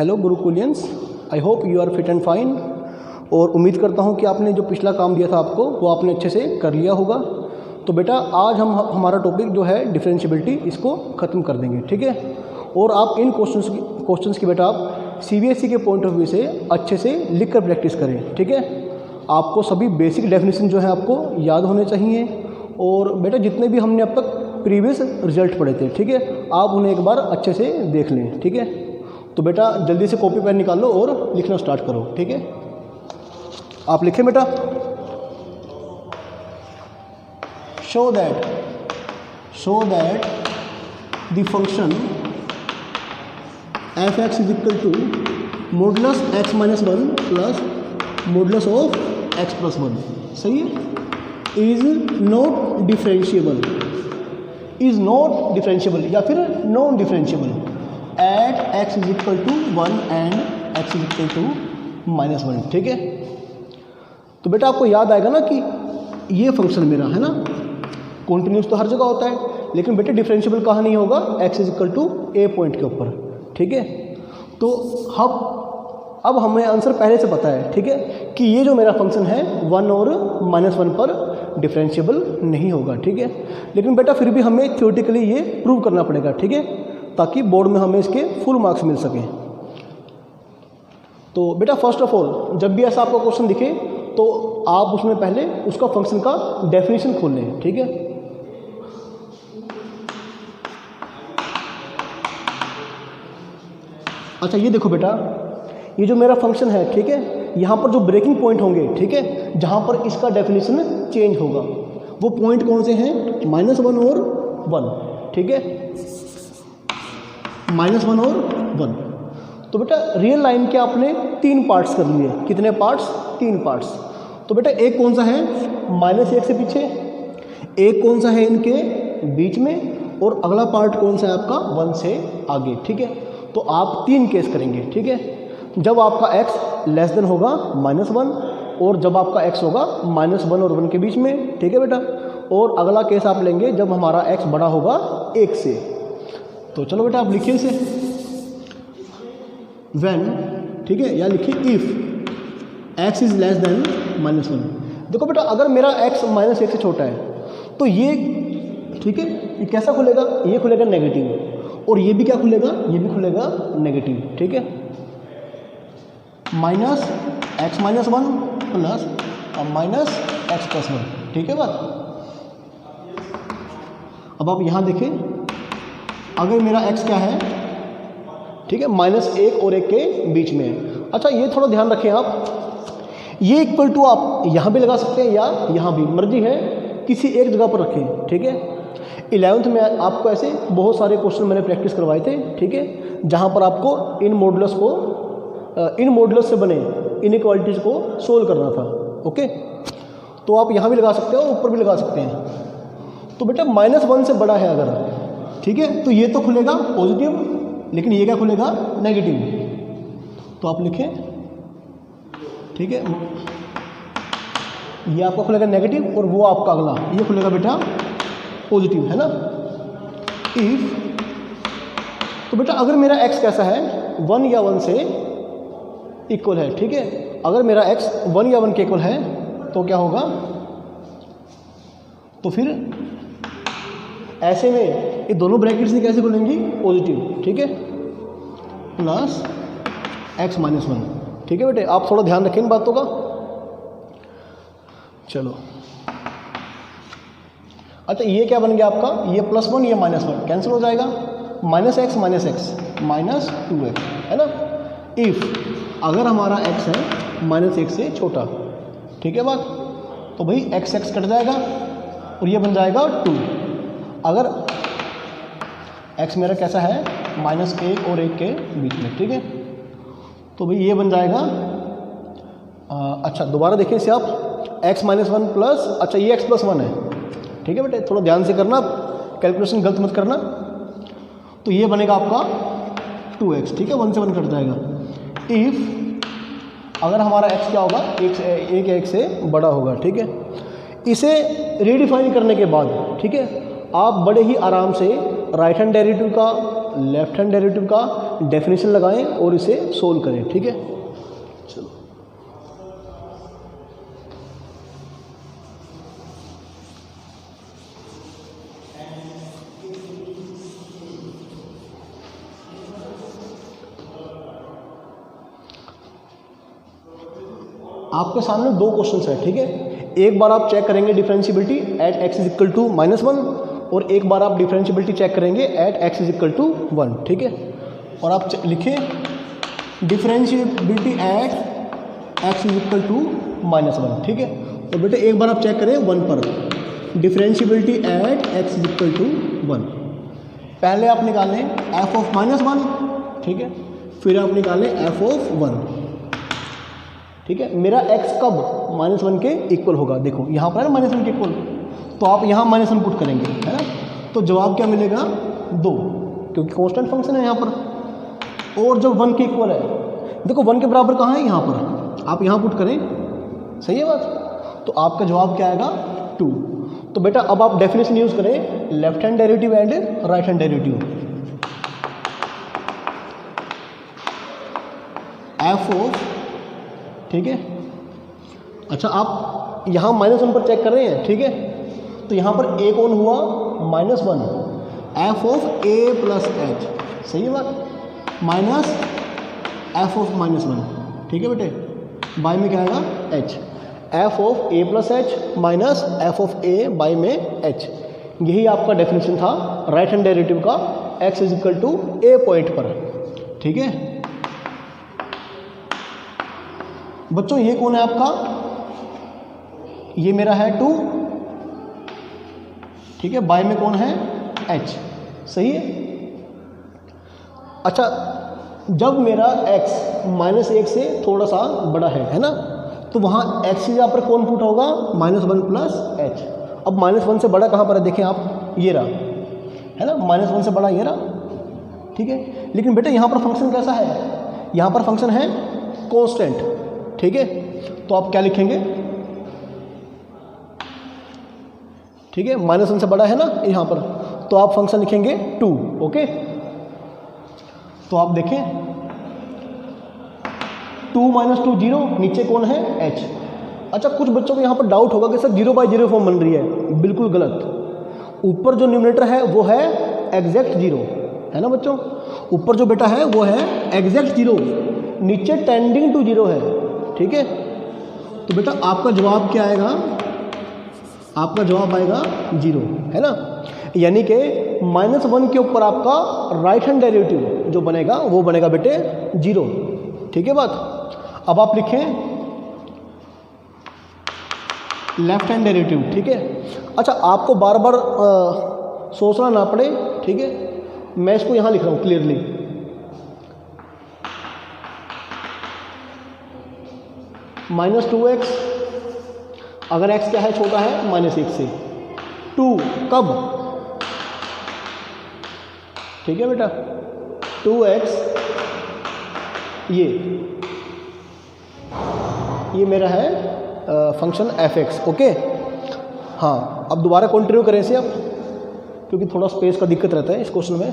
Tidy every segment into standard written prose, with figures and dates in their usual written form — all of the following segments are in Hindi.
हेलो गुरुकुलियंस, I hope you are fit and fine. और उम्मीद करता हूँ कि आपने जो पिछला काम दिया था आपको वो आपने अच्छे से कर लिया होगा। तो बेटा आज हम हमारा टॉपिक जो है डिफरेंशियबिलिटी, इसको ख़त्म कर देंगे, ठीक है। और आप इन क्वेश्चंस की बेटा आप सीबीएसई के पॉइंट ऑफ व्यू से अच्छे से लिख कर प्रैक्टिस करें, ठीक है। आपको सभी बेसिक डेफिनेशन जो है आपको याद होने चाहिए। और बेटा जितने भी हमने अब तक प्रीवियस रिजल्ट पढ़े थे, ठीक है, आप उन्हें एक बार अच्छे से देख लें, ठीक है। तो बेटा जल्दी से कॉपी पेन निकाल लो और लिखना स्टार्ट करो, ठीक है। आप लिखें बेटा, show that the function f x is equal to modulus x minus 1 plus modulus of x plus 1, सही है, इज नॉट डिफरेंशिएबल या फिर non differentiable at x is equal to 1 and x is equal to -1, ठीक है। तो बेटा आपको याद आएगा ना कि ये फंक्शन मेरा है ना, कॉन्टिन्यूस तो हर जगह होता है, लेकिन बेटा डिफरेंशिएबल कहाँ नहीं होगा, x is equal to a point के ऊपर, ठीक है। तो अब हमें आंसर पहले से पता है, ठीक है, कि ये जो मेरा फंक्शन है 1 और -1 पर डिफरेंशिएबल नहीं होगा, ठीक है। लेकिन बेटा फिर भी हमें थ्योरेटिकली ये प्रूव करना पड़ेगा, ठीक है, ताकि बोर्ड में हमें इसके फुल मार्क्स मिल सकें। तो बेटा फर्स्ट ऑफ ऑल जब भी ऐसा आपको क्वेश्चन दिखे तो आप उसमें पहले उसका फंक्शन का डेफिनेशन खोल लें, ठीक है। अच्छा ये देखो बेटा, ये जो मेरा फंक्शन है, ठीक है, यहाँ पर जो ब्रेकिंग पॉइंट होंगे, ठीक है, जहाँ पर इसका डेफिनेशन चेंज होगा, वो पॉइंट कौन से हैं, -1 और 1, ठीक है, -1 और 1। तो बेटा रियल लाइन के आपने 3 पार्ट्स कर लिए। कितने पार्ट्स? 3 पार्ट्स। तो बेटा एक कौन सा है -1 से पीछे, एक कौन सा है इनके बीच में, और अगला पार्ट कौन सा है आपका 1 से आगे, ठीक है। तो आप 3 केस करेंगे, ठीक है। जब आपका x लेस देन होगा -1 और जब आपका x होगा -1 और 1 के बीच में, ठीक है बेटा। और अगला केस आप लेंगे जब हमारा x बड़ा होगा 1 से। तो चलो बेटा आप लिखिए इसे, व्हेन, ठीक है, या लिखिए if x is less then -1। देखो बेटा अगर मेरा x -1 से छोटा है तो ये, ठीक है, ये कैसा खुलेगा, ये खुलेगा नेगेटिव, और ये भी क्या खुलेगा, ये भी खुलेगा नेगेटिव, ठीक है। -x -1 प्लस -x प्लस 1, ठीक है बात। अब आप यहाँ देखें, अगर मेरा x क्या है, ठीक है, -1 और 1 के बीच में है। अच्छा ये थोड़ा ध्यान रखें आप, ये इक्वल टू आप यहाँ भी लगा सकते हैं या यहाँ भी, मर्जी है, किसी एक जगह पर रखें, ठीक है। 11th में आपको ऐसे बहुत सारे क्वेश्चन मैंने प्रैक्टिस करवाए थे, ठीक है, जहाँ पर आपको इन मॉडुलस से बने इनइक्वालिटीज को सोल्व करना था, ओके। तो आप यहाँ भी लगा सकते हो, ऊपर भी लगा सकते हैं। तो बेटा -1 से बड़ा है अगर, ठीक है, तो ये तो खुलेगा पॉजिटिव, लेकिन ये क्या खुलेगा, नेगेटिव। तो आप लिखें, ठीक है, ये आपका खुलेगा नेगेटिव और वो आपका अगला ये खुलेगा बेटा पॉजिटिव, है ना। इफ, तो बेटा अगर मेरा x कैसा है, 1 या 1 से इक्वल है, ठीक है, अगर मेरा x 1 या 1 के इक्वल है तो क्या होगा, तो फिर ऐसे में ये दोनों ब्रैकेट्स से कैसे खुलेंगी, पॉजिटिव, ठीक है, प्लस x -1, ठीक है बेटे। आप थोड़ा ध्यान रखें इन बातों का। चलो अच्छा ये क्या बन गया आपका, ये +1 ये -1 कैंसिल हो जाएगा, -x -2x, है ना। इफ़ अगर हमारा x है -1 से छोटा, ठीक है बात, तो भाई x कट जाएगा और ये बन जाएगा 2। अगर x मेरा कैसा है, -1 और 1 के बीच में, ठीक है, तो भाई ये बन जाएगा, अच्छा दोबारा देखिए इसे आप, x -1 प्लस, अच्छा ये x + 1 है, ठीक है बेटे, थोड़ा ध्यान से करना, कैलकुलेशन गलत मत करना। तो ये बनेगा आपका 2x, ठीक है, 1 से 1 कट जाएगा। इफ़ अगर हमारा x क्या होगा, 1 या 1 से बड़ा होगा, ठीक है। इसे रीडिफाइन करने के बाद, ठीक है, आप बड़े ही आराम से राइट हैंड डेरिवेटिव का लेफ्ट हैंड डेरिवेटिव का डेफिनेशन लगाएं और इसे सोल्व करें, ठीक है। चलो आपके सामने दो क्वेश्चंस है, ठीक है। एक बार आप चेक करेंगे differentiability at x is equal to -1 और एक बार आप डिफरेंशियबिलिटी चेक करेंगे at x is equal to 1, ठीक है। और आप लिखें differentiability at x is equal to -1, ठीक है। तो बेटे एक बार आप चेक करें 1 पर, differentiability at x is equal to 1। पहले आप निकालें f ऑफ -1, ठीक है, फिर आप निकालें f ऑफ 1, ठीक है। मेरा x कब -1 के इक्वल होगा, देखो यहाँ पर है ना -1 के इक्वल, तो आप यहाँ -1 पुट करेंगे, है ना। तो जवाब क्या मिलेगा 2, क्योंकि कांस्टेंट फंक्शन है यहाँ पर। और जब 1 के इक्वल है, देखो 1 के बराबर कहाँ है, यहाँ पर, आप यहाँ पुट करें, सही है बात। तो आपका जवाब क्या आएगा 2। तो बेटा अब आप डेफिनेशन यूज करें left hand derivative and right hand derivative. F of, ठीक है। अच्छा आप यहाँ -1 पर चेक कर रहे हैं, ठीक है। तो यहाँ पर a कौन हुआ -1, F of a plus H, सही है बात, माइनस एफ ऑफ -1, ठीक है बेटे। बाय में क्या आएगा h, f of a plus h minus f of a by में h। यही आपका डेफिनेशन था राइट हैंड डेरिवेटिव का x is equal to a point पर, ठीक है। बच्चों ये कौन है आपका, ये मेरा है 2, ठीक है। बाय में कौन है h, सही है। अच्छा जब मेरा x -1 से थोड़ा सा बड़ा है ना, तो वहाँ x यहाँ पर कौन पुट होगा -1 प्लस h। अब -1 से बड़ा कहाँ पर है, देखें आप, ये रहा, है ना, -1 से बड़ा ये रहा, ठीक है। लेकिन बेटे यहाँ पर फंक्शन कैसा है, यहाँ पर फंक्शन है कांस्टेंट, ठीक है। तो आप क्या लिखेंगे, ठीक है, -1 से बड़ा है ना यहाँ पर, तो आप फंक्शन लिखेंगे 2, ओके। तो आप देखें 2 - 2 0, नीचे कौन है h। अच्छा कुछ बच्चों को यहाँ पर डाउट होगा कि सर 0/0 फॉर्म बन रही है, बिल्कुल गलत। ऊपर जो न्यूमरेटर है वो है एग्जैक्ट 0, है ना बच्चों, ऊपर जो बेटा है वो है एग्जैक्ट 0, नीचे टेंडिंग टू 0 है, ठीक है। तो बेटा आपका जवाब क्या आएगा, आपका जवाब आएगा 0, है ना। यानी कि -1 के ऊपर आपका राइट हैंड डेरिवेटिव जो बनेगा वो बनेगा बेटे 0, ठीक है बात। अब आप लिखें लेफ्ट हैंड डेरिवेटिव, ठीक है। अच्छा आपको बार बार सोचना ना पड़े, ठीक है, मैं इसको यहाँ लिख रहा हूँ क्लियरली। -2x, अगर x क्या है, छोटा है -1 से, 2 कब, ठीक है बेटा, 2x ये मेरा है फंक्शन fx, ओके। हाँ अब दोबारा कंटिन्यू करें इसे अब, क्योंकि थोड़ा स्पेस का दिक्कत रहता है इस क्वेश्चन में।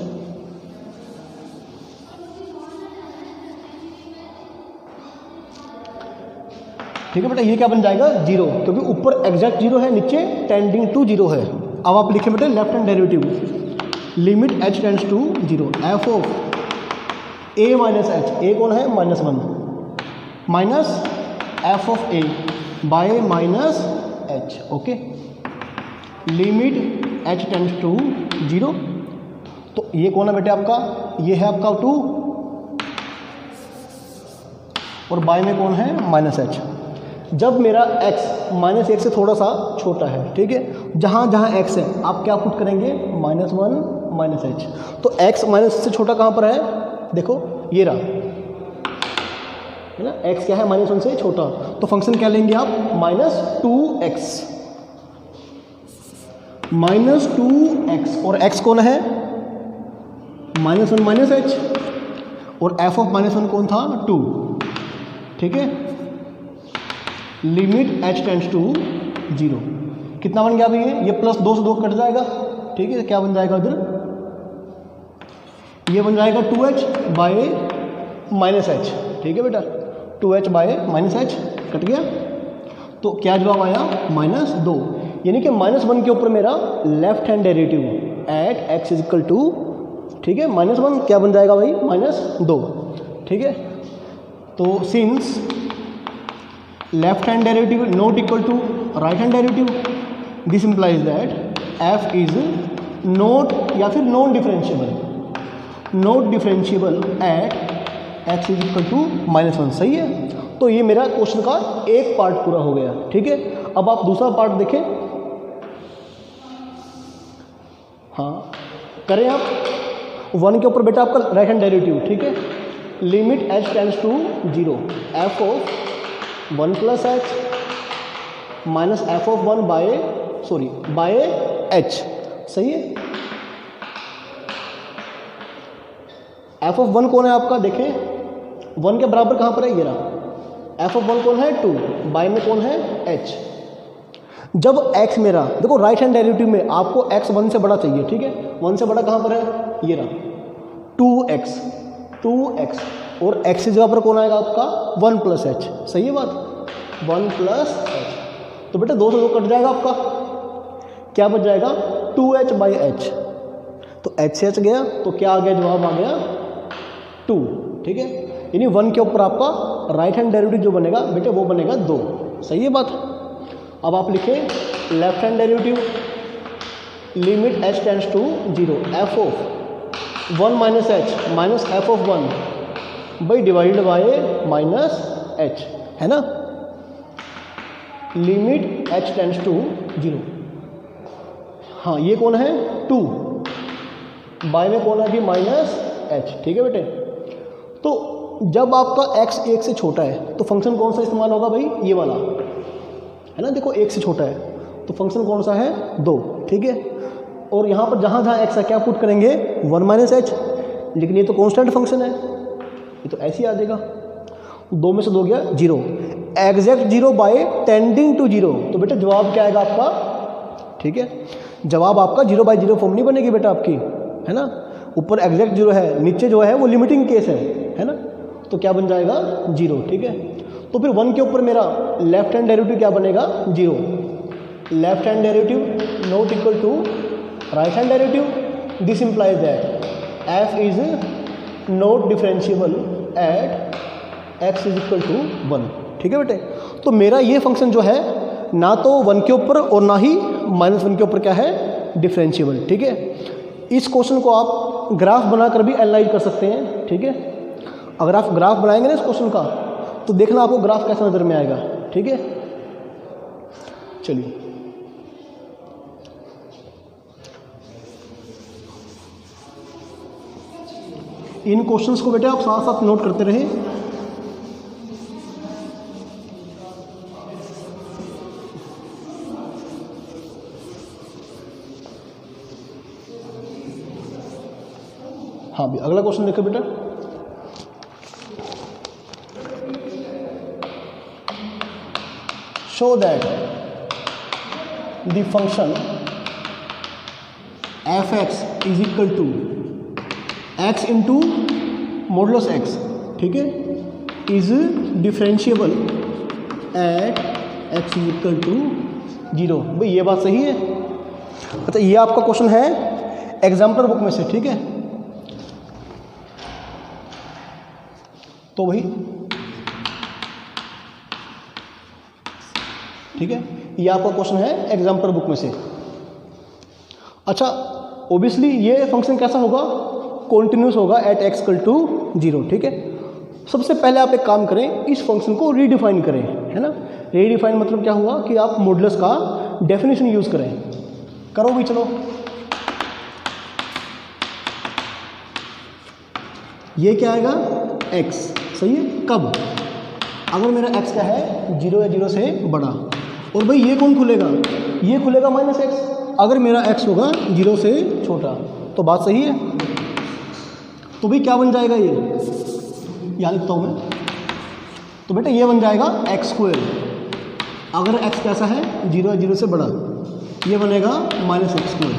ठीक है बेटा, ये क्या बन जाएगा 0, क्योंकि ऊपर एग्जैक्ट 0 है, नीचे टेंडिंग टू 0 है। अब आप लिखें बेटा left hand derivative limit h tends to 0, f of a minus h, a कौन है -1, minus f of a by minus h, okay. Limit h tends to 0, तो ये कौन है बेटे आपका, ये है आपका 2, और बाय में कौन है -h। जब मेरा x -1 से थोड़ा सा छोटा है, ठीक है, जहाँ जहाँ x है आप क्या पुट करेंगे -1 -h। तो x -1 से छोटा कहाँ पर है, देखो ये रहा, है ना, x क्या है -1 से छोटा, तो फंक्शन क्या लेंगे आप -2x, -2x, और x कौन है -1 -h, और f ऑफ -1 कौन था 2, ठीक है। लिमिट h टेंड्स टू 0, कितना बन गया अभी ये +2 से 2 कट जाएगा, ठीक है, क्या बन जाएगा इधर ये बन जाएगा 2h बाय माइनस एच, ठीक है बेटा, 2h by minus H cut गया, तो क्या जवाब आया -2, यानी कि -1 के ऊपर मेरा left hand derivative at x is equal to, ठीक है, -1 क्या बन जाएगा भाई -2, ठीक है। तो since left hand derivative not equal to right hand derivative, this implies that f is not या फिर non differentiable at x is equal to -1, सही है। तो ये मेरा क्वेश्चन का एक पार्ट पूरा हो गया, ठीक है। अब आप दूसरा पार्ट देखें, हाँ करें आप 1 के ऊपर बेटा आपका राइट हैंड डेरिवेटिव, ठीक है, limit h tends to 0 f of 1 plus h minus f of 1 by h, सही है। f ऑफ 1 कौन है आपका, देखें 1 के बराबर कहाँ पर है, ये रहा, f ऑफ 1 कौन है 2, बाय में कौन है h। जब x मेरा देखो राइट हैंड डेरिवेटिव में आपको x 1 से बड़ा चाहिए, ठीक है, 1 से बड़ा कहाँ पर है, ये रहा 2x, और x की जगह पर कौन आएगा आपका 1 प्लस एच, सही है बात, 1 प्लस एच। तो बेटा 2 से 2 कट जाएगा आपका, क्या बच जाएगा 2h बाई एच, तो h से h गया, तो क्या आ गया, जवाब आ गया 2, ठीक है। यानी 1 के ऊपर आपका राइट हैंड डेरिवेटिव जो बनेगा बेटे वो बनेगा 2, सही है बात। अब आप लिखें left hand derivative limit h tends to 0 f of 1 minus h minus f of 1 by divided by minus h, है ना, लिमिट h टेंड्स टू 0। हाँ ये कौन है 2, बाय में कौन है अभी -h, ठीक है बेटे। तो जब आपका x 1 से छोटा है तो फंक्शन कौन सा इस्तेमाल होगा भाई, ये वाला, है ना, देखो 1 से छोटा है तो फंक्शन कौन सा है 2, ठीक है। और यहाँ पर जहाँ जहाँ x है क्या पुट करेंगे 1 माइनस एच, लेकिन ये तो कांस्टेंट फंक्शन है, ये तो ऐसे ही आ जाएगा, 2 में से 2 गया 0, एग्जैक्ट 0 बाय टेंडिंग टू 0, तो बेटा जवाब क्या आएगा आपका, ठीक है, जवाब आपका 0 बाई 0 फॉर्म नहीं बनेगी बेटा आपकी, है ना, ऊपर एग्जैक्ट 0 है, नीचे जो है वो लिमिटिंग केस है ना, तो क्या बन जाएगा 0, ठीक है। तो फिर 1 के ऊपर मेरा लेफ्ट हैंड डेरिवेटिव क्या बनेगा 0, left hand derivative not equal to right hand derivative, this implies that f is not differentiable at x is equal to 1, ठीक है बेटे। तो मेरा ये फंक्शन जो है ना तो 1 के ऊपर और ना ही -1 के ऊपर क्या है डिफरेंशिएबल, ठीक है। इस क्वेश्चन को आप ग्राफ बनाकर भी एनालाइज कर सकते हैं, ठीक है। अगर आप ग्राफ बनाएंगे ना इस क्वेश्चन का तो देखना आपको ग्राफ कैसा नजर में आएगा, ठीक है। चलिए इन क्वेश्चंस को बेटे आप साथ साथ नोट करते रहें। हाँ भी अगला क्वेश्चन देखो बेटा, show that the function f(x) is equal to x into modulus x, ठीक है, is differentiable at x is equal to 0। भाई ये बात सही है। अच्छा ये आपका क्वेश्चन है एग्जाम्पल बुक में से, ठीक है। तो भाई ठीक है, ये आपका क्वेश्चन है एग्जाम्पल बुक में से। अच्छा ओबियसली ये फंक्शन कैसा होगा, कॉन्टिन्यूस होगा एट x इक्वल टू 0, ठीक है। सबसे पहले आप एक काम करें, इस फंक्शन को रीडिफाइन करें, है ना। रीडिफाइन मतलब क्या हुआ कि आप मॉडुलस का डेफिनेशन यूज़ करें। करो भी चलो, ये क्या आएगा x, सही है। कब, अगर मेरा x क्या है 0 या 0 से बड़ा, और भाई ये कौन खुलेगा, ये खुलेगा -x, अगर मेरा x होगा 0 से छोटा, तो बात सही है। तो भाई क्या बन जाएगा, ये यहाँ लिखता हूँ मैं, तो बेटा ये बन जाएगा x²। अगर x कैसा है 0 या 0 से बड़ा, ये बनेगा -x²,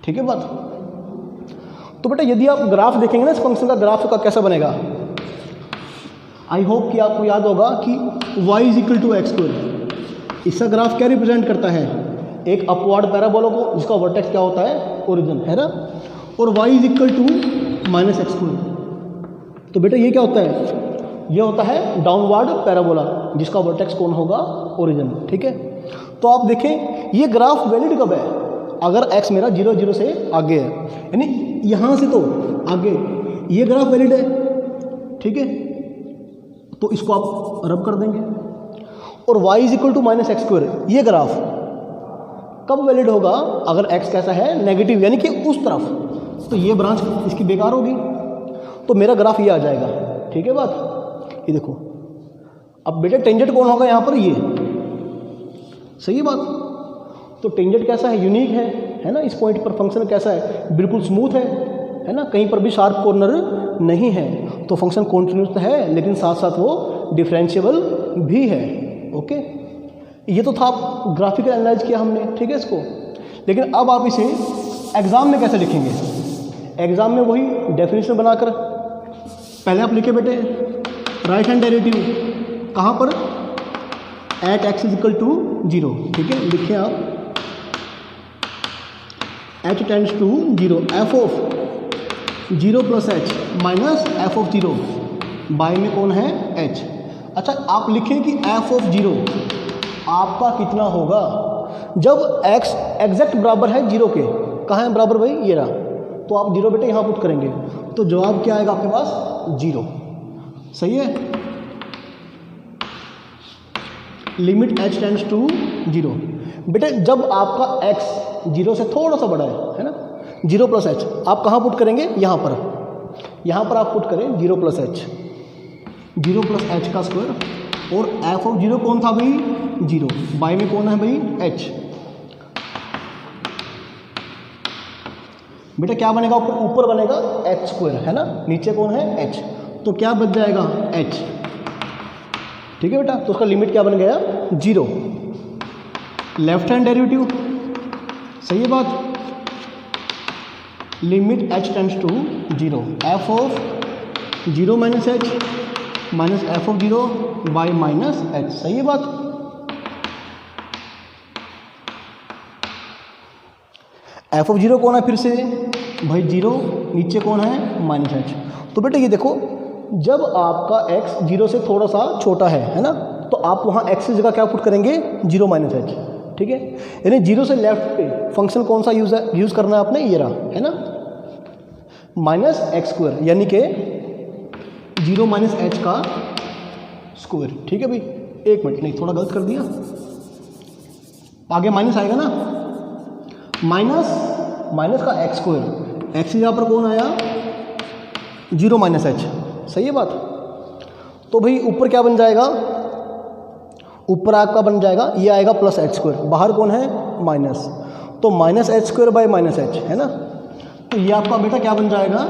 ठीक है बात। तो बेटा यदि आप ग्राफ देखेंगे ना इस फंक्शन का, ग्राफ का कैसा बनेगा, आई होप कि आपको याद होगा कि y is equal to x square. इसका ग्राफ क्या रिप्रेजेंट करता है, एक अपवर्ड पैराबोला को जिसका वर्टेक्स क्या होता है, ओरिजिन, है ना, और y is equal to minus x square. तो बेटा ये क्या होता है, ये होता है डाउनवर्ड पैराबोला जिसका वर्टेक्स कौन होगा, ओरिजिन, ठीक है। तो आप देखें ये ग्राफ वैलिड कब है, अगर x मेरा 0 0 से आगे है, यानी यहाँ से तो आगे ये ग्राफ वैलिड है, ठीक है। तो इसको आप रब कर देंगे, और y is equal to minus x square, ये ग्राफ कब वैलिड होगा, अगर x कैसा है, नेगेटिव, यानी कि उस तरफ, तो ये ब्रांच इसकी बेकार होगी, तो मेरा ग्राफ ये आ जाएगा, ठीक है बात। ये देखो अब बेटा टेंजेंट कौन होगा यहाँ पर, ये सही है बात। तो टेंजेंट कैसा है, यूनिक है ना, इस पॉइंट पर फंक्शन कैसा है, बिल्कुल स्मूथ है ना, कहीं पर भी शार्प कॉर्नर नहीं है, तो फंक्शन कॉन्टिन्यूस है, लेकिन साथ साथ वो डिफरेंशिएबल भी है, ओके। ये तो था ग्राफिकल एनालाइज किया हमने, ठीक है इसको। लेकिन अब आप इसे एग्जाम में कैसे लिखेंगे, एग्जाम में वही डेफिनेशन बनाकर पहले आप लिखे बेटे राइट हैंड डेरिवेटिव कहाँ पर, at x is equal to 0, ठीक है, लिखे आप h tends to 0 f of 0 plus h minus f of 0 by में कौन है, h। अच्छा आप लिखें कि एफ ऑफ 0 आपका कितना होगा जब x एग्जैक्ट बराबर है 0 के, कहाँ है बराबर भाई, ये रहा, तो आप 0 बेटे यहाँ पुट करेंगे, तो जवाब क्या आएगा आपके पास, 0, सही है। लिमिट h टेंड्स टू 0, बेटे जब आपका x 0 से थोड़ा सा बड़ा है ना, 0 प्लस एच, आप कहाँ पुट करेंगे, यहाँ पर आप पुट करें 0 प्लस एच, 0 प्लस एच का स्क्वायर, और एफ ऑफ 0 कौन था भाई, 0, बाय में कौन है भाई, h। बेटा क्या बनेगा, ऊपर बनेगा h स्क्वायर, है ना, नीचे कौन है, h, तो क्या बच जाएगा, h, ठीक है बेटा। तो उसका लिमिट क्या बन गया, 0। लेफ्ट हैंड डेरिवेटिव, सही है बात, limit h tends to 0 f of 0 minus h minus f of 0 by minus h, सही है बात। एफ ऑफ 0 कौन है फिर से भाई, 0, नीचे कौन है, माइनस एच। तो बेटा ये देखो जब आपका x 0 से थोड़ा सा छोटा है ना, तो आप वहाँ x की जगह क्या पुट करेंगे, 0 माइनस एच, ठीक है। यानी 0 से लेफ्ट पे फंक्शन कौन सा यूज़ करना है आपने, ये रहा, है ना, माइनस एक्स स्क्वायर, यानी कि 0 माइनस एच का स्क्वायर, ठीक है भाई। एक मिनट, नहीं थोड़ा गलत कर दिया, आगे माइनस आएगा ना, माइनस का एक्स स्क्वायर, एक्स यहाँ पर कौन आया, 0 माइनस एच, सही है बात। तो भाई ऊपर क्या बन जाएगा, ऊपर आपका बन जाएगा, ये आएगा प्लस एच स्क्वायर, बाहर कौन है, माइनस, तो minus H square by minus H, है ना। तो ये आपका बेटा क्या बन जाएगा,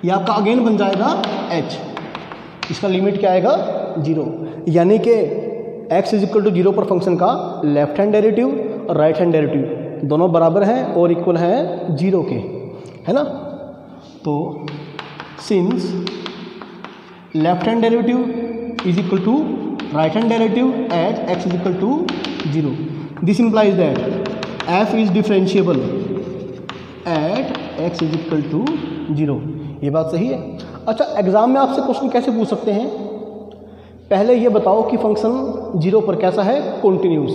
ये आपका अगेन बन जाएगा h, इसका लिमिट क्या आएगा, 0, यानी कि x इज इक्वल टू 0 पर फंक्शन का लेफ्ट हैंड डेरिवेटिव और राइट हैंड डेरिवेटिव दोनों बराबर हैं और इक्वल हैं 0 के, है ना। तो since left hand derivative is equal to right hand derivative at x is equal to 0, this implies that f is differentiable at x is equal to 0, ये बात सही है। अच्छा एग्जाम में आपसे क्वेश्चन कैसे पूछ सकते हैं, पहले ये बताओ कि फंक्शन 0 पर कैसा है, कॉन्टिन्यूस,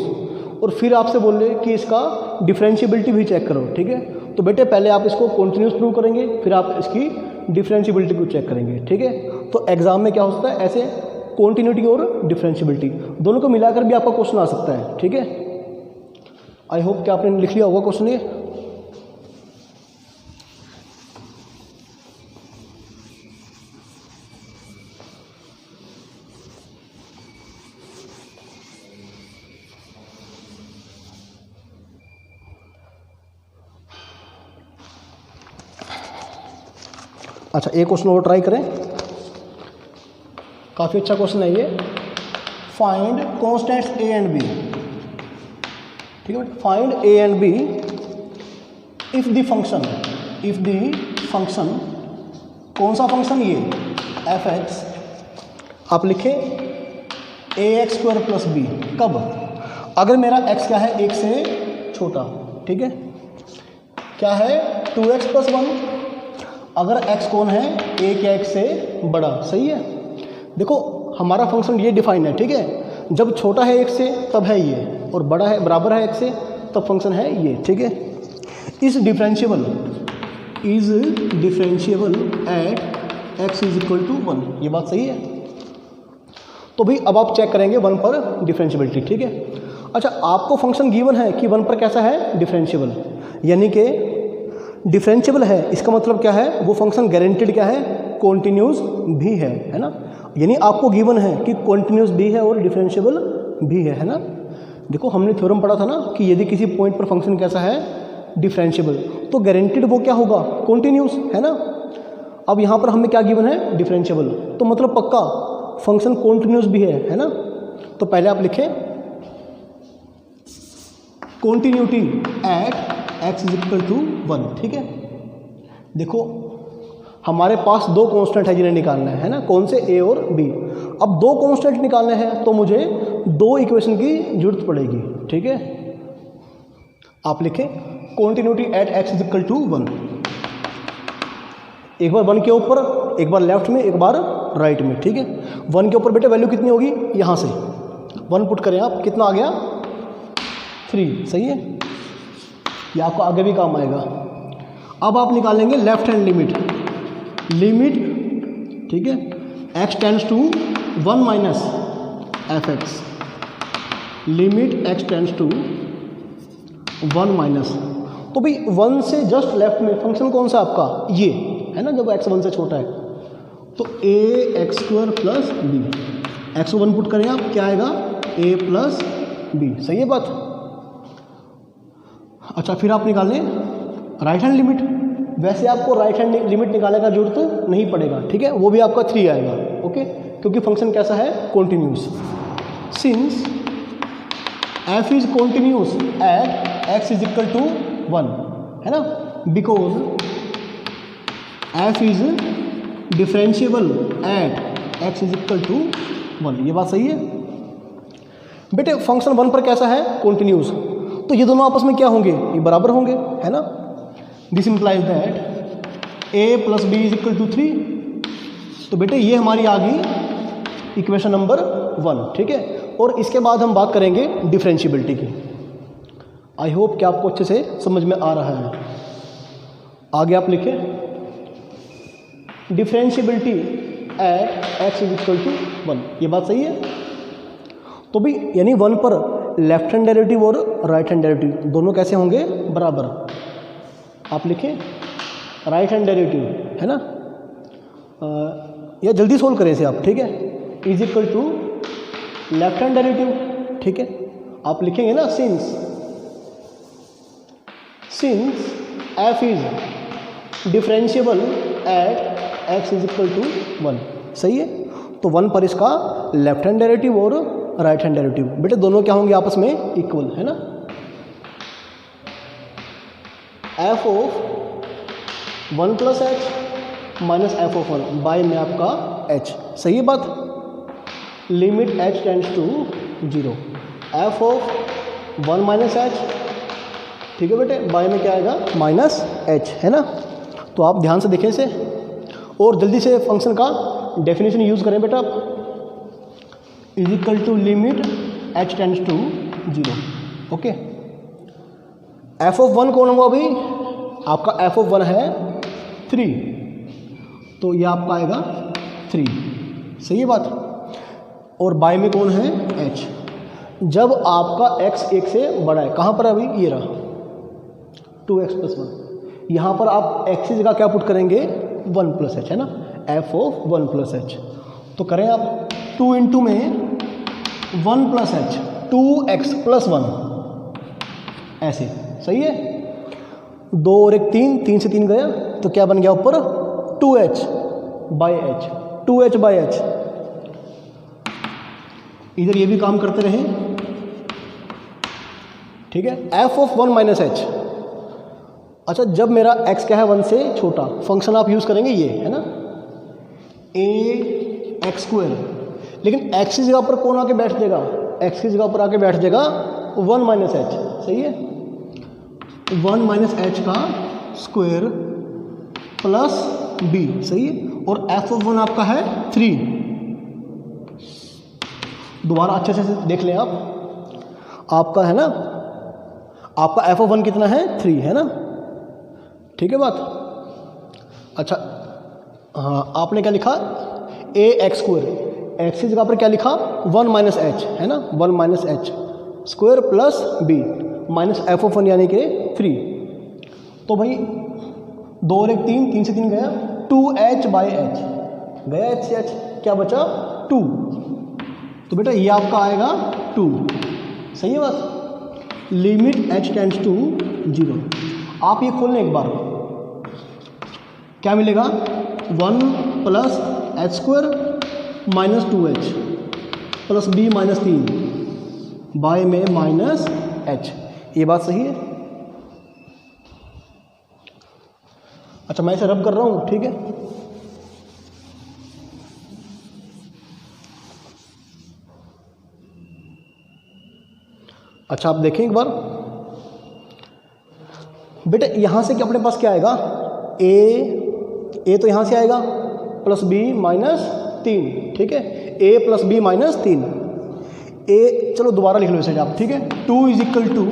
और फिर आपसे बोल रहे कि इसका डिफरेंशिएबिलिटी भी चेक करो, ठीक है। तो बेटे पहले आप इसको कॉन्टिन्यूस प्रूव करेंगे, फिर आप इसकी डिफरेंशिएबिलिटी को चेक करेंगे, ठीक है। तो एग्जाम में क्या हो सकता है, ऐसे कॉन्टिन्यूटी और डिफरेंशिएबिलिटी दोनों को मिलाकर भी आपका क्वेश्चन आ सकता है, ठीक है। आई होप कि आपने लिख लिया होगा क्वेश्चन ये। अच्छा एक क्वेश्चन और ट्राई करें, काफ़ी अच्छा क्वेश्चन है ये, find constants a and b, ठीक है। Find a and b if the function if the function, कौन सा फंक्शन ये, एफ एक्स, आप लिखें ए एक्स स्क्वायर प्लस बी, कब, अगर मेरा x क्या है, एक से छोटा, ठीक है, क्या है 2x प्लस 1, अगर x कौन है, a क्या x से बड़ा, सही है। देखो हमारा फंक्शन ये डिफाइन है, ठीक है, जब छोटा है x से तब है ये, और बड़ा है बराबर है x से तब फंक्शन है ये, ठीक है। Is differentiable at x is equal to 1, ये बात सही है। तो भाई अब आप चेक करेंगे 1 पर डिफरेंशिएबिलिटी, ठीक है। अच्छा, आपको फंक्शन गिवन है कि 1 पर कैसा है, डिफरेंशिएबल, यानी कि डिफरेंशिएबल है, इसका मतलब क्या है, वो फंक्शन गारंटेड क्या है, कॉन्टिन्यूस भी है ना। यानी आपको गिवन है कि कॉन्टिन्यूस भी है और डिफरेंशिएबल भी है ना। देखो हमने थ्योरम पढ़ा था ना कि यदि किसी पॉइंट पर फंक्शन कैसा है, डिफरेंशिएबल, तो गारंटेड वो क्या होगा, कॉन्टिन्यूस, है ना। अब यहाँ पर हमें क्या गिवन है, डिफरेंशिएबल, तो मतलब पक्का फंक्शन कॉन्टिन्यूस भी है ना। तो पहले आप लिखें continuity at x is equal to 1, ठीक है। देखो हमारे पास दो कांस्टेंट है जिन्हें निकालना है ना, कौन से, a और b। अब दो कांस्टेंट निकालने हैं तो मुझे दो इक्वेशन की जरूरत पड़ेगी, ठीक है। आप लिखें continuity at x is equal to 1, एक बार 1 के ऊपर, एक बार लेफ्ट में, एक बार राइट में, ठीक है। 1 के ऊपर बेटे वैल्यू कितनी होगी, यहाँ से 1 पुट करें आप, कितना आ गया 3, सही है। ये आपको आगे भी काम आएगा। अब आप निकालेंगे लेफ्ट हैंड लिमिट, ठीक है, x tends to 1 minus f x, limit x tends to 1 minus, तो भाई 1 से जस्ट लेफ्ट में फंक्शन कौन सा आपका, ये है ना, जब x 1 से छोटा है, तो a x square plus b, x को 1 पुट करें आप, क्या आएगा a प्लस बी, सही है बात। अच्छा, फिर आप निकाल लें राइट हैंड लिमिट। वैसे आपको राइट हैंड लिमिट निकालने का जरूरत नहीं पड़ेगा, ठीक है, वो भी आपका 3 आएगा, ओके, क्योंकि फंक्शन कैसा है, continuous. Since f is continuous at x is equal to 1, है ना, because f is differentiable at x is equal to 1, ये बात सही है बेटे। फंक्शन 1 पर कैसा है, कॉन्टिन्यूस, तो ये दोनों आपस में क्या होंगे, ये बराबर होंगे, है ना। This implies that a plus b is equal to 3, तो बेटे ये हमारी आ गई इक्वेशन नंबर 1, ठीक है। और इसके बाद हम बात करेंगे डिफरेंशिएबिलिटी की। आई होप कि आपको अच्छे से समझ में आ रहा है। आगे आप लिखें differentiability at x is equal to 1, ये बात सही है। तो भी यानी 1 पर लेफ्ट हैंड डेरिवेटिव और राइट हैंड डेरिवेटिव दोनों कैसे होंगे, बराबर। आप लिखें राइट हैंड डेरिवेटिव, है ना, या जल्दी सोल्व करें इसे आप, ठीक है, is equal to left hand derivative, ठीक है। आप लिखेंगे ना since f is differentiable at x is equal to 1, सही है। तो 1 पर इसका लेफ्ट हैंड डेरिवेटिव और राइट हैंड डेरिवेटिव बेटे दोनों क्या होंगे, आपस में इक्वल, है ना। f of 1 plus h minus f of 1 by में आपका h, सही है बात। Limit h tends to 0, f of 1 minus h, ठीक है बेटे, बाय में क्या आएगा, माइनस h, है ना। तो आप ध्यान से देखें इसे और जल्दी से फंक्शन का डेफिनेशन यूज़ करें बेटा आप। Is equal to limit h tends to 0, okay. f of 1 कौन होगा अभी, आपका f ऑफ 1 है 3, तो ये आपका आएगा 3, सही है बात। और बाय में कौन है, h। जब आपका x 1 से बड़ा है, कहाँ पर अभी, ये रहा 2x प्लस 1, यहाँ पर आप x की जगह क्या पुट करेंगे, 1 प्लस h, है ना, f ऑफ 1 प्लस h। तो करें आप 2 इंटू में 1 प्लस h, 2x प्लस 1, ऐसे, सही है। 2 और 1 3, 3 से 3 गया, तो क्या बन गया ऊपर 2h by h, 2h by h। इधर ये भी काम करते रहें, ठीक है। f ऑफ 1 माइनस h, अच्छा, जब मेरा x क्या है 1 से छोटा, फंक्शन आप यूज़ करेंगे ये है ना, ax², लेकिन x की जगह पर कौन आके बैठ जाएगा, x की जगह पर आके बैठ जाएगा 1 माइनस एच, सही है, 1 माइनस एच का स्क्वायर प्लस b, सही है। और f(1) आपका है 3। दोबारा अच्छे से देख लें आप, आपका है ना, आपका f(1) कितना है 3 है ना, ठीक है बात। अच्छा हाँ, आपने क्या लिखा ax², x की जगह पर क्या लिखा 1 माइनस एच है ना, 1 minus H square plus b minus f(1) यानी कि 3। तो भाई 2 और 1 3, 3 से 3 गया 2h बाई एच, गया h से h, क्या बचा 2। तो बेटा ये आपका आएगा 2, सही है बात। Limit h tends to 0। आप ये खोल लें एक बार, क्या मिलेगा 1 plus h² minus 2h plus b minus 3 by में माइनस h, ये बात सही है। अच्छा मैं इसे रब कर रहा हूँ, ठीक है। अच्छा आप देखें एक बार बेटा, यहाँ से कि अपने पास क्या आएगा, a तो यहाँ से आएगा प्लस b माइनस 3, ठीक है, a plus b minus 3, a चलो दोबारा लिख लो इसे आप, ठीक है। 2 is equal to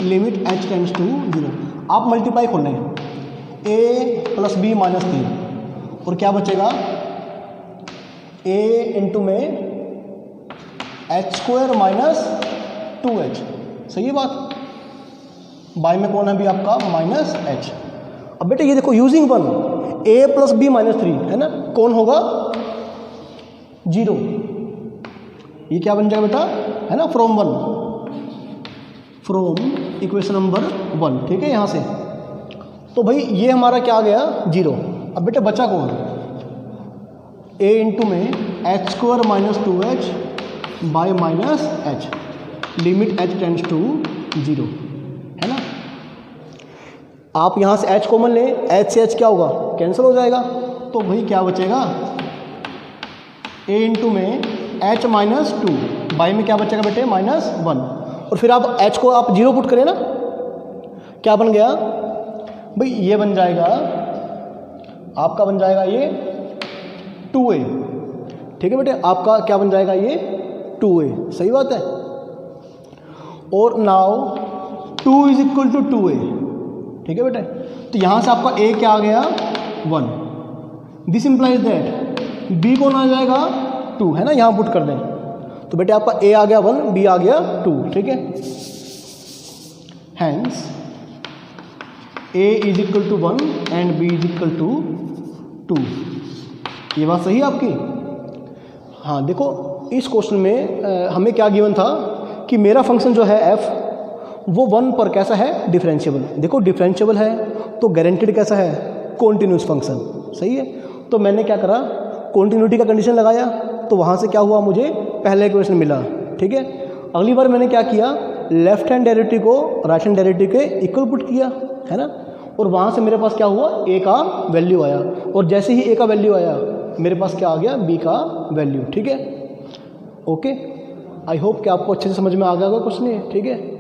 limit h tends to 0। आप मल्टीप्लाई खोल लें a प्लस b माइनस 3, और क्या बचेगा a इंटू में h² माइनस 2h, सही है बात। बाय में कौन है भी आपका माइनस h। अब बेटा ये देखो using 1 a plus b minus 3 है ना, कौन होगा 0, ये क्या बन जाएगा बेटा है ना, फ्रॉम 1, फ्रॉम इक्वेशन नंबर 1, ठीक है यहाँ से। तो भाई ये हमारा क्या आ गया 0। अब बेटा बचा कौन, a इंटू में h² minus 2h by minus h, limit h tends to 0 है ना। आप यहाँ से h कॉमन लें, h से h क्या होगा कैंसिल हो जाएगा, तो भाई क्या बचेगा a इंटू में h माइनस 2 बाई में क्या बचेगा बेटे माइनस 1, और फिर आप h को आप 0 पुट करें ना, क्या बन गया भाई, ये बन जाएगा आपका, बन जाएगा ये 2a, ठीक है बेटे, आपका क्या बन जाएगा ये 2a, सही बात है। और now 2 is equal to 2a, ठीक है बेटे। तो यहाँ से आपका a क्या आ गया 1, दिस इंप्लाइज दैट b कौन आ जाएगा 2 है ना, यहाँ पुट कर दें, तो बेटे आपका a आ गया 1, b आ गया 2, ठीक है। Hence a is equal to 1 and b is equal to 2, ये बात सही है आपकी। हाँ देखो इस क्वेश्चन में हमें क्या गिवन था कि मेरा फंक्शन जो है f वो 1 पर कैसा है डिफरेंशिएबल। देखो डिफरेंशिएबल है तो गारंटेड कैसा है कॉन्टिन्यूस फंक्शन, सही है। तो मैंने क्या करा, कॉन्टिन्यूटी का कंडीशन लगाया, तो वहाँ से क्या हुआ मुझे पहला इक्वेशन मिला, ठीक है। अगली बार मैंने क्या किया, लेफ्ट हैंड डेरिवेटिव को राइट हैंड डेरिवेटिव के इक्वल पुट किया है ना, और वहाँ से मेरे पास क्या हुआ a का वैल्यू आया, और जैसे ही a का वैल्यू आया मेरे पास क्या आ गया b का वैल्यू, ठीक है। ओके, आई होप कि आपको अच्छे से समझ में आ गया होगा क्वेश्चन ये, ठीक है।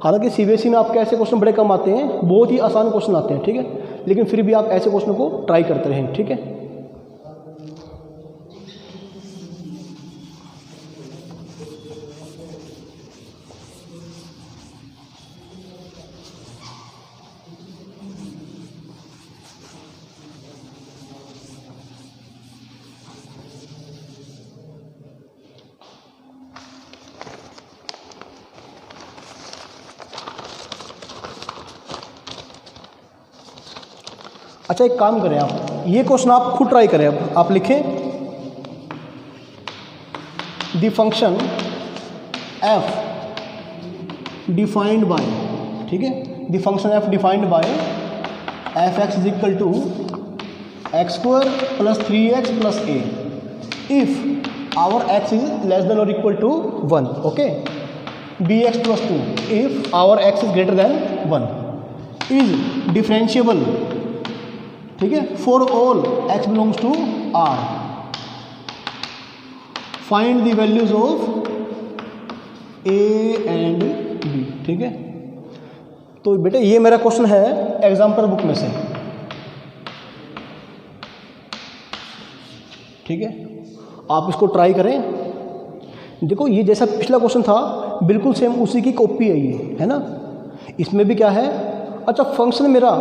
हालांकि सीबीएसई में आपके ऐसे क्वेश्चन बड़े कम आते हैं, बहुत ही आसान क्वेश्चन आते हैं, ठीक है, लेकिन फिर भी आप ऐसे क्वेश्चन को ट्राई करते रहें, ठीक है। अच्छा एक काम करें, आप ये क्वेश्चन आप खुद ट्राई करें। अब आप लिखें the function f defined by, ठीक है, the function f defined by f(x) is equal to x² plus 3x plus a if our x is less than और equal to 1, okay, bx plus 2 if our x is greater than 1। Is differentiable, ठीक है, for all x belongs to R, find the values of A and B, ठीक है। तो बेटे ये मेरा क्वेश्चन है एग्जाम्पल बुक में से, ठीक है, आप इसको ट्राई करें। देखो ये जैसा पिछला क्वेश्चन था बिल्कुल सेम उसी की कॉपी है ये, है ना। इसमें भी क्या है, अच्छा फंक्शन मेरा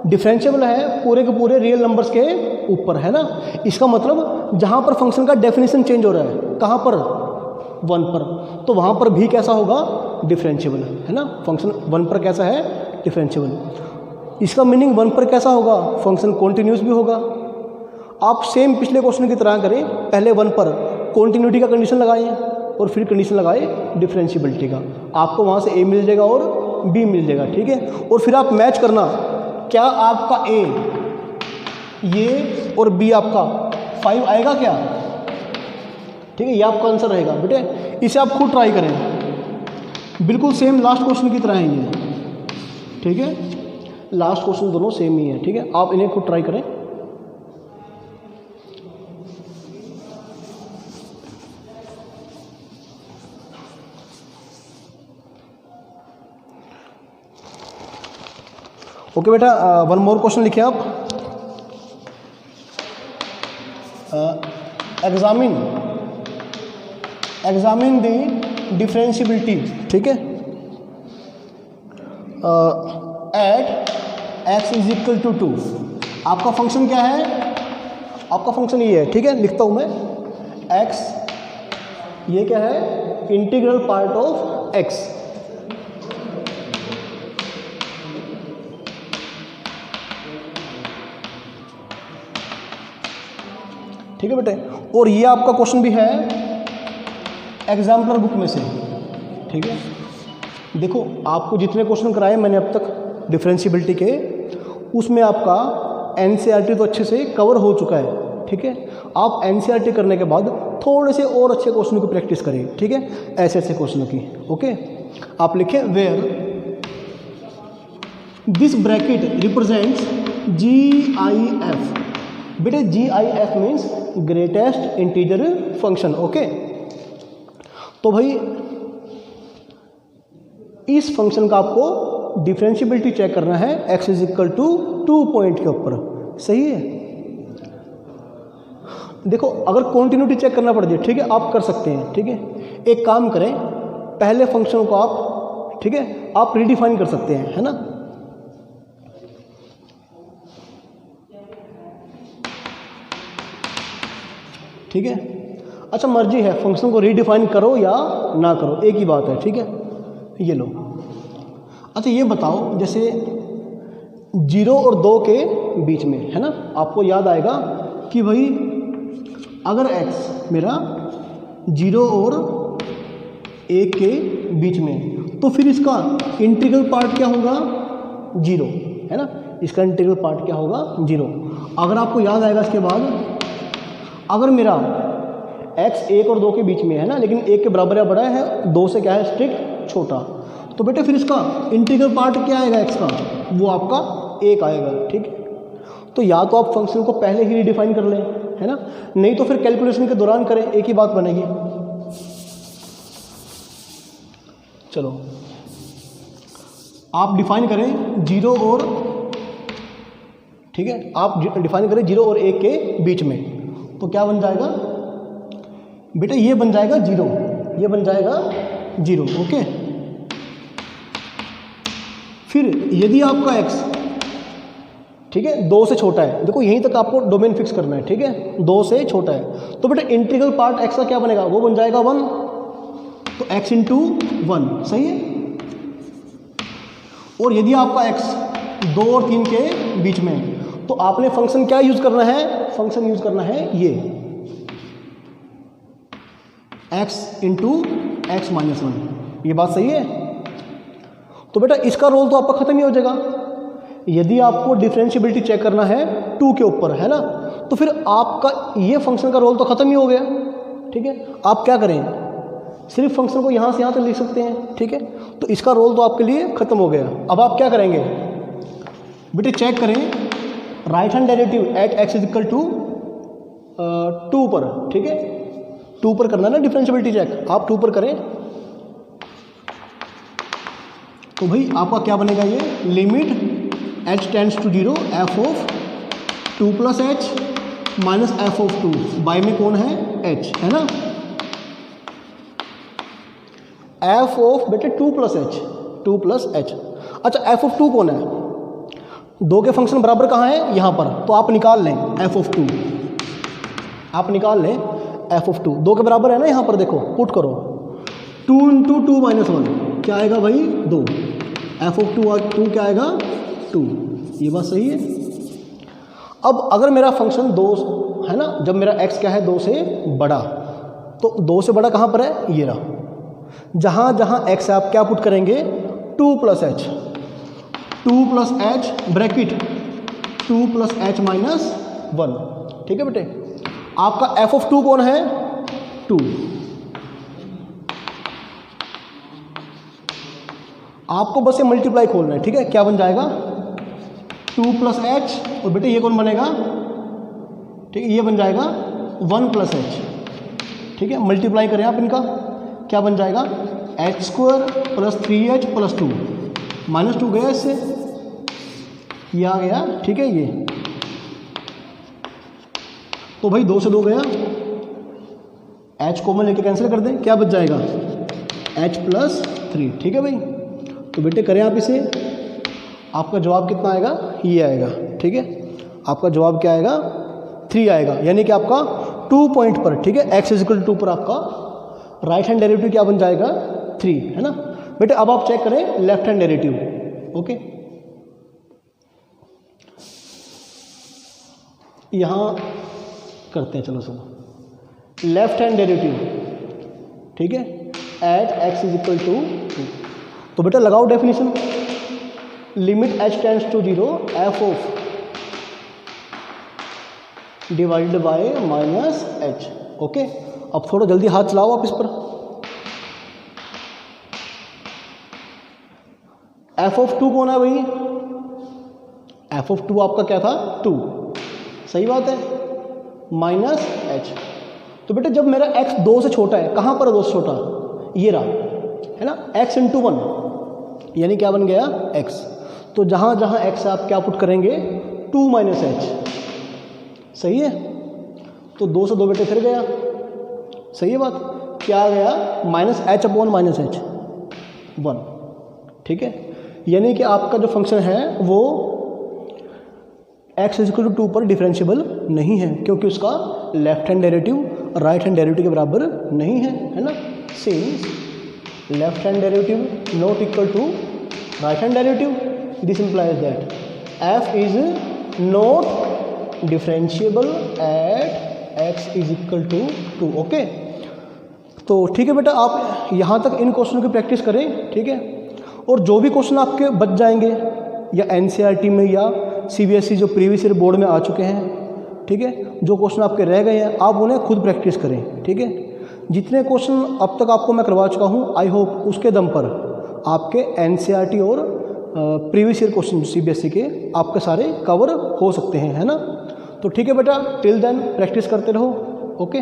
डिफरेंशिएबल है पूरे के पूरे रियल नंबर्स के ऊपर, है ना। इसका मतलब जहाँ पर फंक्शन का डेफिनेशन चेंज हो रहा है, कहाँ पर, 1 पर, तो वहाँ पर भी कैसा होगा, डिफरेंशिएबल, है ना। फंक्शन 1 पर कैसा है, डिफरेंशिएबल। इसका मीनिंग 1 पर कैसा होगा, फंक्शन कॉन्टिन्यूस भी होगा। आप सेम पिछले क्वेश्चन की तरह करें, पहले 1 पर कॉन्टिन्यूटी का कंडीशन लगाएं और फिर कंडीशन लगाए डिफरेंशिएबिलिटी का, आपको वहाँ से A मिल जाएगा और B मिल जाएगा, ठीक है। और फिर आप मैच करना, क्या आपका A ये और B आपका 5 आएगा क्या, ठीक है, ये आपका आंसर रहेगा बेटे। इसे आप खुद ट्राई करें, बिल्कुल सेम लास्ट क्वेश्चन की तरह है ये, ठीक है, लास्ट क्वेश्चन दोनों सेम ही है, ठीक है। आप इन्हें खुद ट्राई करें। ओके बेटा, 1 मोर क्वेश्चन लिखिए आप। एग्जामिन द डिफरेंशिएबिलिटी, ठीक है, at x is equal to 2। आपका फंक्शन क्या है, आपका फंक्शन ये है, ठीक है, लिखता हूँ मैं, x ये क्या है, इंटीग्रल पार्ट ऑफ x, ठीक है बेटे। और ये आपका क्वेश्चन भी है एग्जाम्पलर बुक में से, ठीक है। देखो आपको जितने क्वेश्चन कराए मैंने अब तक डिफरेंशिएबिलिटी के, उसमें आपका एनसीईआरटी तो अच्छे से कवर हो चुका है, ठीक है। आप एनसीईआरटी करने के बाद थोड़े से और अच्छे क्वेश्चनों की प्रैक्टिस करें, ठीक है, ऐसे ऐसे क्वेश्चनों की। ओके, आप लिखें where this bracket represents GIF। बेटे GIF means greatest integer function, okay. तो भाई इस फंक्शन का आपको डिफरेंशिएबिलिटी चेक करना है x is equal to 2 point के ऊपर, सही है। देखो अगर कॉन्टिन्यूटी चेक करना पड़ जाए, ठीक है, आप कर सकते हैं, ठीक है। एक काम करें, पहले फंक्शन को आप, ठीक है, आप रीडिफाइन कर सकते हैं, है ना। ठीक है, अच्छा मर्जी है, फंक्शन को रीडिफाइन करो या ना करो, एक ही बात है, ठीक है। ये लो, अच्छा ये बताओ, जैसे 0 और 2 के बीच में, है ना, आपको याद आएगा कि भाई अगर x मेरा 0 और 1 के बीच में, तो फिर इसका इंटीग्रल पार्ट क्या होगा, 0, है ना। इसका इंटीग्रल पार्ट क्या होगा, 0। अगर आपको याद आएगा इसके बाद, अगर मेरा x 1 और 2 के बीच में है ना, लेकिन 1 के बराबर या बड़ा है, 2 से क्या है स्ट्रिक्ट छोटा, तो बेटे फिर इसका इंटीग्रल पार्ट क्या आएगा x का, वो आपका 1 आएगा, ठीक है। तो या तो आप फंक्शन को पहले ही रिडिफाइन कर लें, है ना, नहीं तो फिर कैलकुलेशन के दौरान करें, एक ही बात बनेगी। चलो आप डिफाइन करें 0 और, ठीक है, आप डिफाइन करें 0 और 1 के बीच में, तो क्या बन जाएगा बेटा, ये बन जाएगा 0, ये बन जाएगा 0, ओके। फिर यदि आपका x, ठीक है, 2 से छोटा है, देखो यहीं तक आपको डोमेन फिक्स करना है, ठीक है, 2 से छोटा है, तो बेटा इंटीग्रल पार्ट x का क्या बनेगा, वो बन जाएगा 1, तो x इंटू 1, सही है। और यदि आपका x 2 और 3 के बीच में है, तो आपने फंक्शन क्या यूज करना है, फंक्शन यूज करना है ये x इंटू एक्स माइनस 1, ये बात सही है। तो बेटा इसका रोल तो आपका खत्म ही हो जाएगा। यदि आपको डिफरेंशिएबिलिटी चेक करना है 2 के ऊपर, है ना, तो फिर आपका ये फंक्शन का रोल तो खत्म ही हो गया, ठीक है। आप क्या करें, सिर्फ फंक्शन को यहाँ से यहाँ तक लिख सकते हैं, ठीक है। तो इसका रोल तो आपके लिए खत्म हो गया। अब आप क्या करेंगे, बेटे चेक करें right hand derivative at x is equal to 2 पर, ठीक है 2 पर करना ना डिफरेंशियबिलिटी चेक, आप 2 पर करें तो भाई आपका क्या बनेगा, ये limit h tends to 0 f of 2 plus h minus f of 2, by में कौन है एच, है ना, एफ ऑफ बेटे 2 प्लस एच। अच्छा एफ ऑफ 2 कौन है, 2 के फंक्शन बराबर कहाँ है, यहाँ पर, तो आप निकाल लें एफ ऑफ 2, आप निकाल लें एफ ऑफ 2, 2 के बराबर है ना, यहाँ पर देखो पुट करो 2 इंटू 2 माइनस 1 क्या आएगा भाई 2, एफ ऑफ 2 क्या आएगा 2, ये बात सही है। अब अगर मेरा फंक्शन 2 है ना, जब मेरा x क्या है 2 से बड़ा, तो 2 से बड़ा कहाँ पर है, ये रहा, जहाँ जहाँ x है आप क्या पुट करेंगे 2 plus H bracket 2 plus h minus 1, ठीक है बेटे। आपका एफ ऑफ 2 कौन है 2, आपको बस ये मल्टीप्लाई खोलना है, ठीक है, क्या बन जाएगा 2 प्लस एच, और बेटे ये कौन बनेगा, ठीक है ये बन जाएगा 1 प्लस एच, ठीक है, मल्टीप्लाई करें आप इनका, क्या बन जाएगा H square plus 3h plus 2 minus 2 गया इससे, ये आ गया, ठीक है ये, तो भाई 2 से 2 गया, h कॉमन लेके कैंसिल कर दें, क्या बच जाएगा h प्लस 3, ठीक है भाई। तो बेटे करें आप इसे, आपका जवाब कितना आएगा, ये आएगा, ठीक है, आपका जवाब क्या आएगा 3 आएगा, यानी कि आपका 2 पॉइंट पर, ठीक है, x इज इक्वल टू 2 पर आपका राइट हैंड डेरिवेटिव क्या बन जाएगा 3, है ना बेटे। अब आप चेक करें लेफ्ट हैंड डेरिवेटिव, ओके, यहाँ करते हैं, चलो सुनो, लेफ्ट हैंड डेरिवेटिव, ठीक है, at x is equal to 2, तो बेटा लगाओ definition, limit h tends to 0 f of divided by minus h, okay. अब थोड़ा जल्दी हाथ चलाओ आप इस पर, एफ ऑफ 2 कौन है भाई, एफ ऑफ 2 आपका क्या था 2, सही बात है, माइनस h, तो बेटा जब मेरा x 2 से छोटा है, कहाँ पर है 2 से छोटा, ये रहा, है ना, x इंटू 1 यानी क्या बन गया x, तो जहाँ जहाँ x आप क्या पुट करेंगे 2 माइनस h, सही है, तो 2 से 2 बेटे फिर गया, सही है बात, क्या आ गया minus h upon minus h 1, ठीक है, यानी कि आपका जो फंक्शन है वो x इज इक्वल टू 2 पर डिफरेंशियबल नहीं है, क्योंकि उसका left hand derivative right hand derivative के बराबर नहीं है ना, since left hand derivative not equal to right hand derivative, this implies that f is not differentiable at x is equal to 2, okay. तो ठीक है बेटा, आप यहाँ तक इन क्वेश्चनों की प्रैक्टिस करें, ठीक है, और जो भी क्वेश्चन आपके बच जाएंगे या एनसीईआरटी में या सीबीएसई जो प्रीवियस ईयर बोर्ड में आ चुके हैं, ठीक है, जो क्वेश्चन आपके रह गए हैं आप उन्हें खुद प्रैक्टिस करें, ठीक है। जितने क्वेश्चन अब तक आपको मैं करवा चुका हूँ, आई होप उसके दम पर आपके एनसीईआरटी और प्रीवियस ईयर क्वेश्चन सीबीएसई के आपके सारे कवर हो सकते हैं, है ना। तो ठीक है बेटा, टिल देन प्रैक्टिस करते रहो, ओके।